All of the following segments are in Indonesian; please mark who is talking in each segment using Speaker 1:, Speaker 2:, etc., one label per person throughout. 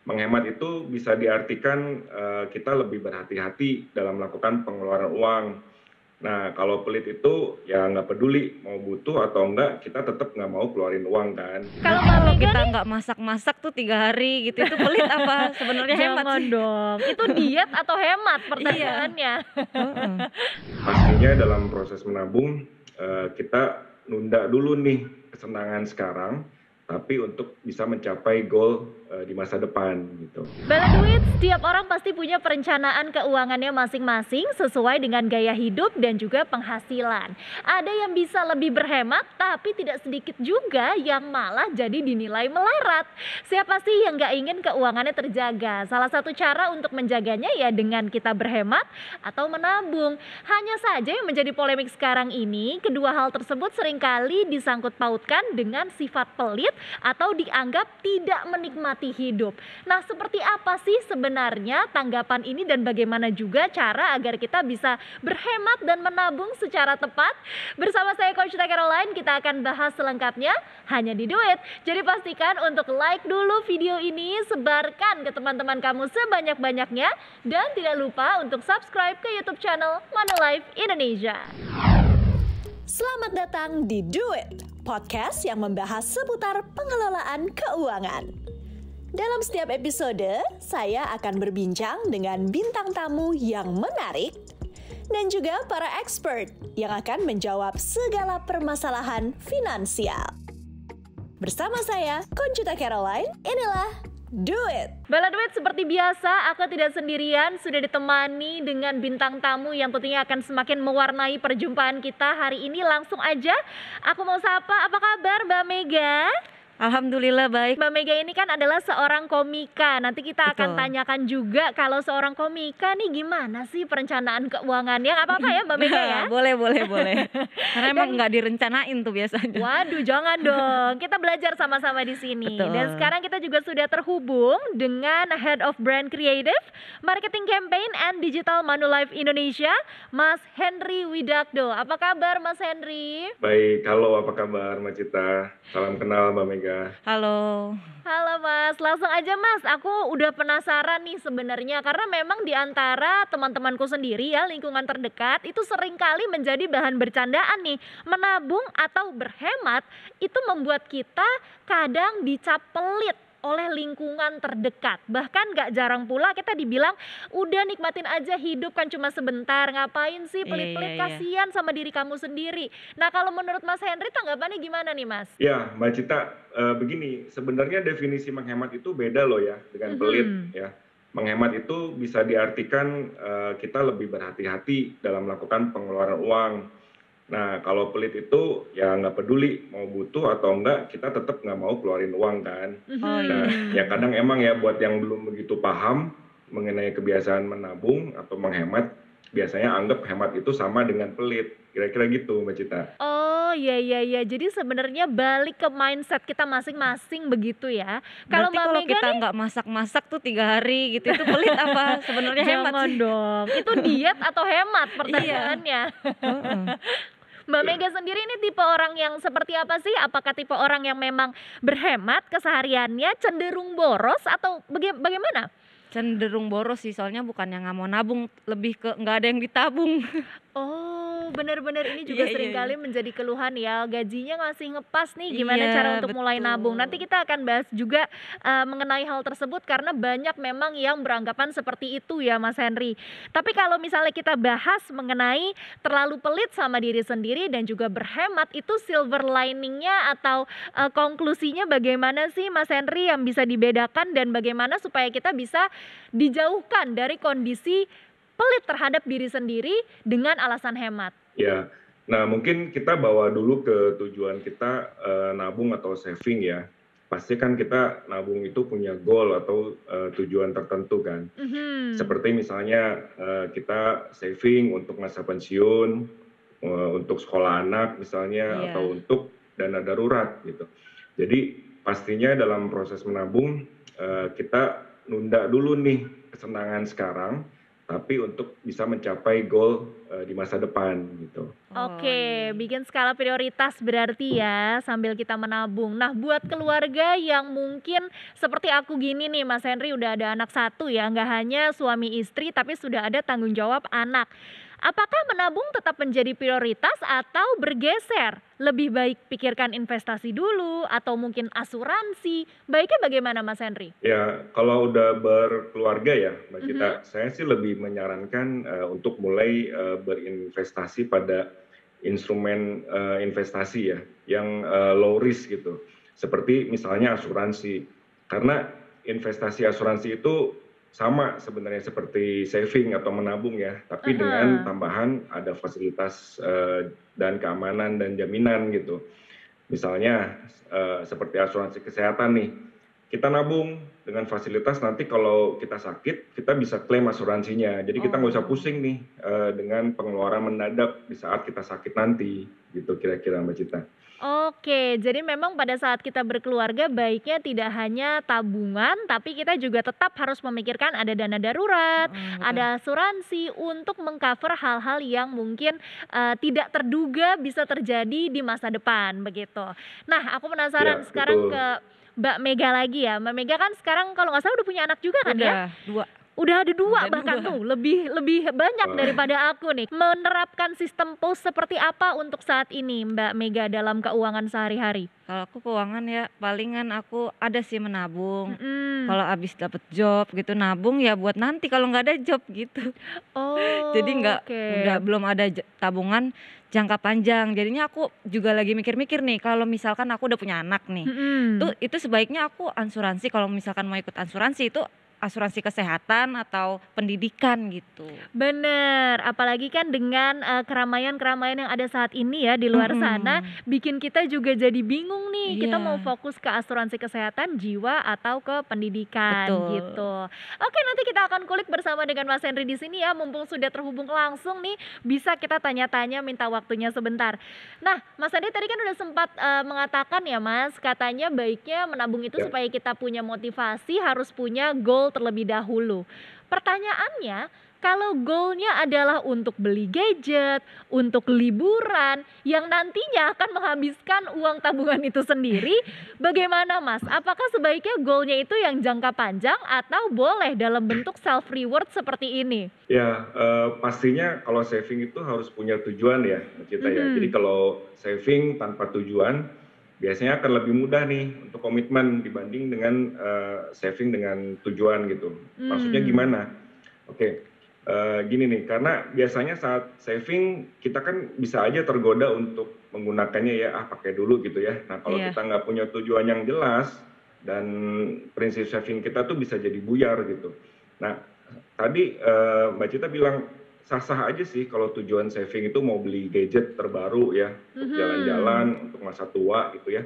Speaker 1: Menghemat itu bisa diartikan kita lebih berhati-hati dalam melakukan pengeluaran uang. Nah, kalau pelit itu ya nggak peduli mau butuh atau enggak, kita tetap nggak mau keluarin uang kan.
Speaker 2: Kalau
Speaker 3: Berarti
Speaker 2: Mbak
Speaker 3: kalau
Speaker 2: Mega
Speaker 3: kita
Speaker 2: nih,
Speaker 3: nggak masak-masak tuh 3 hari gitu, itu pelit apa sebenarnya hemat
Speaker 2: jangan
Speaker 3: sih?
Speaker 2: dong. Itu diet atau hemat
Speaker 3: Iya,
Speaker 2: pertanyaannya?
Speaker 3: heeh.
Speaker 1: Pastinya dalam proses menabung, kita nunda dulu nih kesenangan sekarang, tapi untuk bisa mencapai goal di masa depan gitu.
Speaker 2: Bala duit, setiap orang pasti punya perencanaan keuangannya masing-masing sesuai dengan gaya hidup dan juga penghasilan. Ada yang bisa lebih berhemat, tapi tidak sedikit juga yang malah jadi dinilai melarat. Siapa sih yang nggak ingin keuangannya terjaga? Salah satu cara untuk menjaganya ya dengan kita berhemat atau menabung. Hanya saja yang menjadi polemik sekarang ini, kedua hal tersebut seringkali disangkut pautkan dengan sifat pelit atau dianggap tidak menikmati hidup. Nah, seperti apa sih sebenarnya tanggapan ini dan bagaimana juga cara agar kita bisa berhemat dan menabung secara tepat? Bersama saya Coach Teh Caroline, kita akan bahas selengkapnya hanya di Duit. Jadi pastikan untuk like dulu video ini, sebarkan ke teman-teman kamu sebanyak-banyaknya, dan tidak lupa untuk subscribe ke YouTube channel Manulife Indonesia.
Speaker 4: Selamat datang di Do It, podcast yang membahas seputar pengelolaan keuangan. Dalam setiap episode, saya akan berbincang dengan bintang tamu yang menarik dan juga para expert yang akan menjawab segala permasalahan finansial. Bersama saya, Conchita Caroline, inilah Do It.
Speaker 2: Bala Duit, seperti biasa, aku tidak sendirian, sudah ditemani dengan bintang tamu yang tentunya akan semakin mewarnai perjumpaan kita hari ini. Langsung aja, aku mau sapa, apa kabar Mbak Mega?
Speaker 3: Alhamdulillah baik.
Speaker 2: Mbak Mega ini kan adalah seorang komika. Nanti kita akan
Speaker 3: Betul.
Speaker 2: tanyakan juga kalau seorang komika nih gimana sih perencanaan keuangannya. Gak apa-apa ya Mbak Mega ya?
Speaker 3: Boleh. Karena emang nggak direncanain tuh biasanya.
Speaker 2: Waduh, jangan dong. Kita belajar sama-sama di sini.
Speaker 3: Betul.
Speaker 2: Dan sekarang kita juga sudah terhubung dengan Head of Brand Creative, Marketing Campaign and Digital Manulife Indonesia, Mas Henry Widakdo. Apa kabar Mas Henry?
Speaker 1: Baik, halo apa kabar Mbak Cita? Salam kenal Mbak Mega.
Speaker 3: Halo.
Speaker 2: Halo Mas, langsung aja Mas, aku udah penasaran nih sebenarnya karena memang di antara teman-temanku sendiri ya, lingkungan terdekat itu seringkali menjadi bahan bercandaan nih. Menabung atau berhemat itu membuat kita kadang dicap pelit oleh lingkungan terdekat. Bahkan gak jarang pula kita dibilang udah nikmatin aja hidup kan cuma sebentar, ngapain sih pelit-pelit,
Speaker 3: Iya.
Speaker 2: kasihan sama diri kamu sendiri. Nah, kalau menurut Mas Henry tanggapannya gimana nih Mas?
Speaker 1: Ya, Mbak Cita, begini, sebenarnya definisi menghemat itu beda loh ya dengan pelit ya. Menghemat itu bisa diartikan kita lebih berhati-hati dalam melakukan pengeluaran uang. Nah, kalau pelit itu ya nggak peduli mau butuh atau enggak, kita tetap nggak mau keluarin uang kan.
Speaker 3: Oh
Speaker 1: Nah,
Speaker 3: iya.
Speaker 1: ya kadang emang ya buat yang belum begitu paham mengenai kebiasaan menabung atau menghemat, biasanya anggap hemat itu sama dengan pelit. Kira-kira gitu, Mbak Cita.
Speaker 2: Oh, iya. Jadi sebenarnya balik ke mindset kita masing-masing begitu ya. Kalau
Speaker 3: Berarti
Speaker 2: Mbak
Speaker 3: kalau
Speaker 2: Mega
Speaker 3: kita
Speaker 2: nih,
Speaker 3: nggak masak-masak tuh 3 hari gitu, itu pelit apa sebenarnya hemat
Speaker 2: jangan
Speaker 3: sih?
Speaker 2: dong. Itu diet atau hemat
Speaker 3: Iya.
Speaker 2: pertanyaannya?
Speaker 3: Heeh.
Speaker 2: Mbak Mega sendiri ini tipe orang yang seperti apa sih? Apakah tipe orang yang memang berhemat kesehariannya, cenderung boros atau bagaimana?
Speaker 3: Cenderung boros sih, soalnya bukan yang nggak mau nabung, lebih ke nggak ada yang ditabung.
Speaker 2: Oh, benar-benar ini juga
Speaker 3: Iya.
Speaker 2: seringkali menjadi keluhan ya, gajinya masih ngepas nih, gimana
Speaker 3: Iya,
Speaker 2: cara untuk mulai nabung.
Speaker 3: betul.
Speaker 2: Nanti kita akan bahas juga mengenai hal tersebut karena banyak memang yang beranggapan seperti itu ya Mas Henry. Tapi kalau misalnya kita bahas mengenai terlalu pelit sama diri sendiri dan juga berhemat, itu silver liningnya atau konklusinya bagaimana sih Mas Henry yang bisa dibedakan dan bagaimana supaya kita bisa dijauhkan dari kondisi pelit terhadap diri sendiri dengan alasan hemat?
Speaker 1: Ya, nah mungkin kita bawa dulu ke tujuan kita nabung atau saving ya. Pasti kan kita nabung itu punya goal atau tujuan tertentu kan. Seperti misalnya kita saving untuk masa pensiun, untuk sekolah anak misalnya,
Speaker 3: Iya.
Speaker 1: atau untuk dana darurat gitu. Jadi pastinya dalam proses menabung kita nunda dulu nih kesenangan sekarang, tapi untuk bisa mencapai goal di masa depan gitu.
Speaker 2: Oke, bikin skala prioritas berarti ya sambil kita menabung. Nah, buat keluarga yang mungkin seperti aku gini nih, Mas Henry udah ada anak satu ya, nggak hanya suami istri tapi sudah ada tanggung jawab anak. Apakah menabung tetap menjadi prioritas atau bergeser? Lebih baik pikirkan investasi dulu atau mungkin asuransi. Baiknya bagaimana Mas Henry?
Speaker 1: Ya, kalau udah berkeluarga ya, Mbak Cita, saya sih lebih menyarankan untuk mulai berinvestasi pada instrumen investasi ya, yang low risk gitu. Seperti misalnya asuransi. Karena investasi asuransi itu sama sebenarnya seperti saving atau menabung ya, tapi dengan tambahan ada fasilitas dan keamanan dan jaminan gitu. Misalnya seperti asuransi kesehatan nih, kita nabung dengan fasilitas nanti kalau kita sakit, kita bisa klaim asuransinya. Jadi kita nggak usah pusing nih dengan pengeluaran mendadak di saat kita sakit nanti, gitu kira-kira Mbak Cita.
Speaker 2: Oke, jadi memang pada saat kita berkeluarga baiknya tidak hanya tabungan, tapi kita juga tetap harus memikirkan ada dana darurat,
Speaker 3: Betul.
Speaker 2: ada asuransi untuk mengcover hal-hal yang mungkin tidak terduga bisa terjadi di masa depan, begitu. Nah, aku penasaran
Speaker 1: Ya,
Speaker 2: sekarang
Speaker 1: betul.
Speaker 2: ke Mbak Mega lagi ya. Mbak Mega kan sekarang kalau nggak salah udah punya anak juga kan ya?
Speaker 3: Udah 2.
Speaker 2: Udah ada 2
Speaker 3: Udah
Speaker 2: bahkan
Speaker 3: 2.
Speaker 2: tuh, lebih banyak
Speaker 1: Wah.
Speaker 2: daripada aku nih. Menerapkan sistem pos seperti apa untuk saat ini Mbak Mega dalam keuangan sehari-hari?
Speaker 3: Kalau aku keuangan ya palingan aku ada sih menabung.
Speaker 2: Mhm.
Speaker 3: Kalau abis dapet job gitu nabung ya buat nanti kalau nggak ada job gitu. Jadi
Speaker 2: Oh,
Speaker 3: belum ada tabungan jangka panjang. Jadinya aku juga lagi mikir-mikir nih kalau misalkan aku udah punya anak nih. Itu sebaiknya aku asuransi kalau misalkan mau ikut asuransi itu asuransi kesehatan atau pendidikan gitu.
Speaker 2: Bener, apalagi kan dengan keramaian-keramaian yang ada saat ini ya di luar sana, bikin kita juga jadi bingung nih, kita mau
Speaker 3: Iya.
Speaker 2: fokus ke asuransi kesehatan jiwa atau ke pendidikan
Speaker 3: Betul.
Speaker 2: gitu. Oke, nanti kita akan kulik bersama dengan Mas Henry di sini ya, mumpung sudah terhubung langsung nih, bisa kita tanya-tanya, minta waktunya sebentar. Nah, Mas Henry tadi kan udah sempat mengatakan ya Mas, katanya baiknya menabung itu
Speaker 1: Ya.
Speaker 2: supaya kita punya motivasi, harus punya goal terlebih dahulu. Pertanyaannya, kalau goalnya adalah untuk beli gadget, untuk liburan, yang nantinya akan menghabiskan uang tabungan itu sendiri, bagaimana Mas? Apakah sebaiknya goalnya itu yang jangka panjang atau boleh dalam bentuk self reward seperti ini?
Speaker 1: Ya, pastinya kalau saving itu harus punya tujuan ya, Mbak Cita ya. Jadi kalau saving tanpa tujuan, biasanya akan lebih mudah nih untuk komitmen dibanding dengan saving dengan tujuan gitu. Maksudnya gimana? Oke, gini nih, karena biasanya saat saving kita kan bisa aja tergoda untuk menggunakannya ya, pakai dulu gitu ya. Nah, kalau
Speaker 3: Iya.
Speaker 1: kita nggak punya tujuan yang jelas dan prinsip saving kita tuh bisa jadi buyar gitu. Nah, tadi Mbak Cita bilang sah-sah aja sih kalau tujuan saving itu mau beli gadget terbaru ya, untuk jalan-jalan, untuk masa tua gitu ya.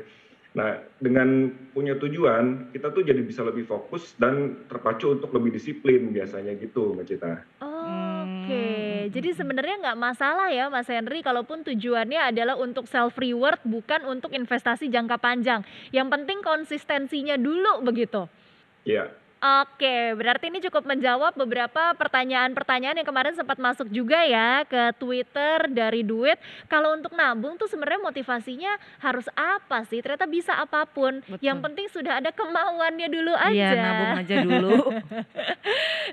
Speaker 1: Nah, dengan punya tujuan, kita tuh jadi bisa lebih fokus dan terpacu untuk lebih disiplin biasanya gitu, Mbak Cita.
Speaker 2: Oke, jadi sebenarnya nggak masalah ya Mas Henry, kalaupun tujuannya adalah untuk self reward bukan untuk investasi jangka panjang. Yang penting konsistensinya dulu begitu.
Speaker 1: Iya.
Speaker 2: Oke, berarti ini cukup menjawab beberapa pertanyaan-pertanyaan yang kemarin sempat masuk juga ya ke Twitter dari Duit. Kalau untuk nabung tuh sebenarnya motivasinya harus apa sih? Ternyata bisa apapun. Yang
Speaker 3: Betul.
Speaker 2: penting sudah ada kemauannya dulu
Speaker 3: Iya,
Speaker 2: aja.
Speaker 3: nabung aja dulu.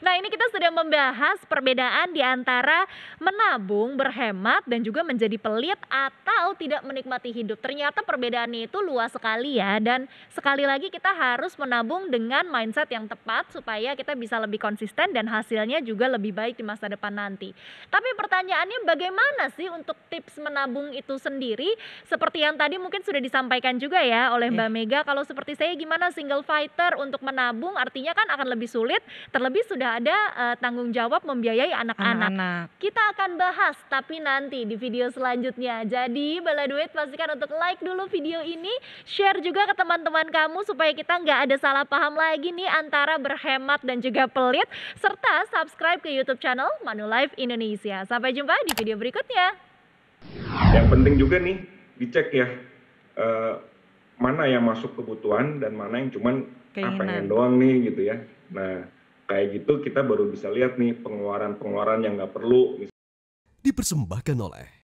Speaker 2: Nah, ini kita sudah membahas perbedaan di antara menabung, berhemat, dan juga menjadi pelit atau tidak menikmati hidup. Ternyata perbedaannya itu luas sekali ya. Dan sekali lagi kita harus menabung dengan mindset yang tepat supaya kita bisa lebih konsisten dan hasilnya juga lebih baik di masa depan nanti. Tapi pertanyaannya bagaimana sih untuk tips menabung itu sendiri? Seperti yang tadi mungkin sudah disampaikan juga ya oleh Mbak Mega. Kalau seperti saya gimana single fighter untuk menabung, artinya kan akan lebih sulit. Terlebih sudah ada tanggung jawab membiayai anak-anak.
Speaker 3: Anak-anak.
Speaker 2: Kita akan bahas tapi nanti di video selanjutnya. Jadi Bala Duit pastikan untuk like dulu video ini, share juga ke teman-teman kamu supaya kita nggak ada salah paham lagi nih antara berhemat dan juga pelit, serta subscribe ke YouTube channel Manulife Indonesia. Sampai jumpa di video berikutnya.
Speaker 1: Yang penting juga nih dicek ya, mana yang masuk kebutuhan dan mana yang cuman pengen
Speaker 3: Keinginan.
Speaker 1: doang nih gitu ya. Nah, kayak gitu kita baru bisa lihat nih pengeluaran-pengeluaran yang nggak perlu.
Speaker 5: Dipersembahkan oleh